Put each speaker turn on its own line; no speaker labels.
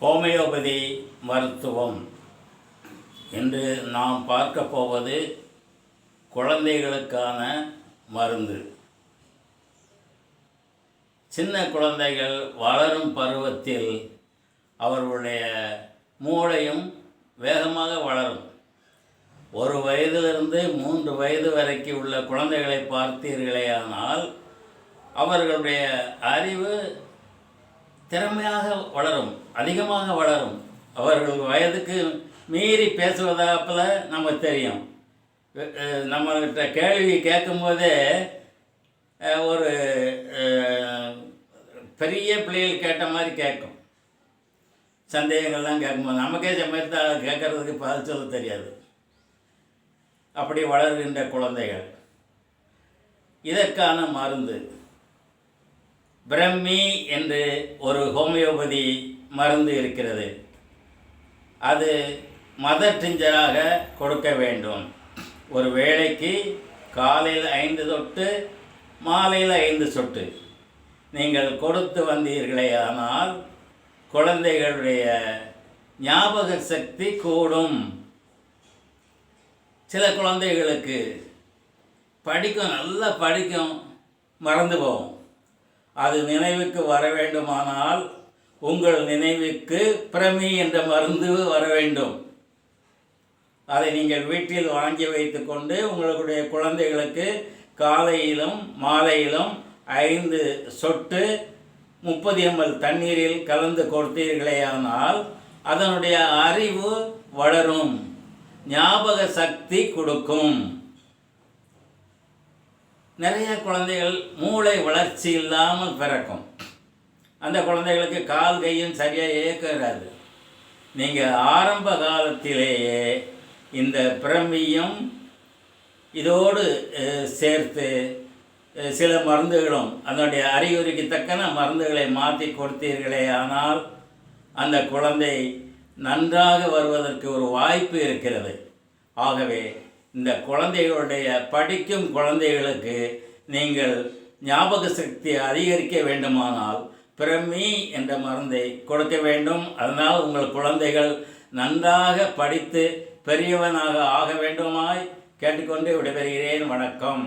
Homeopathy மருத்துவம் என்று நாம் பார்க்க போவது குழந்தைகளுக்கான மருந்து. சின்ன குழந்தைகள் வளரும் பருவத்தில் அவர்களுடைய மூளையும் வேகமாக வளரும். 1 வயதிலிருந்து 3 வயது வரைக்கும் உள்ள குழந்தைகளை பார்த்தீர்களேயானால் அவர்களுடைய அறிவு திறமையாக வளரும், அதிகமாக வளரும். அவர்கள் வயதுக்கு மீறி பேசுவதாப்பில் நமக்கு தெரியும். நம்மகிட்ட கேள்வி கேட்கும்போதே ஒரு பெரிய பிள்ளைகள் கேட்ட மாதிரி கேட்கும். சந்தேகங்கள்லாம் கேட்கும்போது நமக்கே சமயத்தை கேட்கறதுக்கு பதில் சொல்ல தெரியாது. அப்படி வளர்கின்ற குழந்தைகள். இதற்கான மருந்து பிரம்மி என்று ஒரு ஹோமியோபதி மருந்து இருக்கிறது. அது மதர் டிஞ்சராக கொடுக்க வேண்டும். ஒரு வேளைக்கு காலையில் 5 சொட்டு, மாலையில் 5 சொட்டு நீங்கள் கொடுத்து வந்தீர்களே ஆனால் குழந்தைகளுடைய ஞாபக சக்தி கூடும். சில குழந்தைகளுக்கு நல்லா படிக்கும், மறந்து போகும். அது நினைவுக்கு வர வேண்டுமானால் உங்கள் நினைவுக்கு பிரமி என்ற மருந்து வர வேண்டும். அதை நீங்கள் வீட்டில் வாங்கி வைத்து கொண்டு உங்களுடைய குழந்தைகளுக்கு காலையிலும் மாலையிலும் 5 சொட்டு 30 ml தண்ணீரில் கலந்து கொடுத்தீர்களேயானால் அதனுடைய அறிவு வளரும், ஞாபக சக்தி கொடுக்கும். நிறைய குழந்தைகள் மூளை வளர்ச்சி இல்லாமல் பிறக்கும். அந்த குழந்தைகளுக்கு கால் கையும் சரியாக இயக்காது. நீங்கள் ஆரம்ப காலத்திலேயே இந்த பிரமியும் இதோடு சேர்த்து சில மருந்துகளும் அதனுடைய அறிகுறிக்கு தக்கன மருந்துகளை மாற்றி கொடுத்தீர்களே ஆனால் அந்த குழந்தை நன்றாக வருவதற்கு ஒரு வாய்ப்பு இருக்கிறது. ஆகவே இந்த குழந்தைகளுடைய படிக்கும் குழந்தைகளுக்கு நீங்கள் ஞாபக சக்தி அதிகரிக்க வேண்டுமானால் பிரமி என்ற மருந்தை கொடுக்க வேண்டும். அதனால் உங்கள் குழந்தைகள் நன்றாக படித்து பெரியவனாக ஆக வேண்டுமாய் கேட்டுக்கொண்டு விடைபெறுகிறேன். வணக்கம்.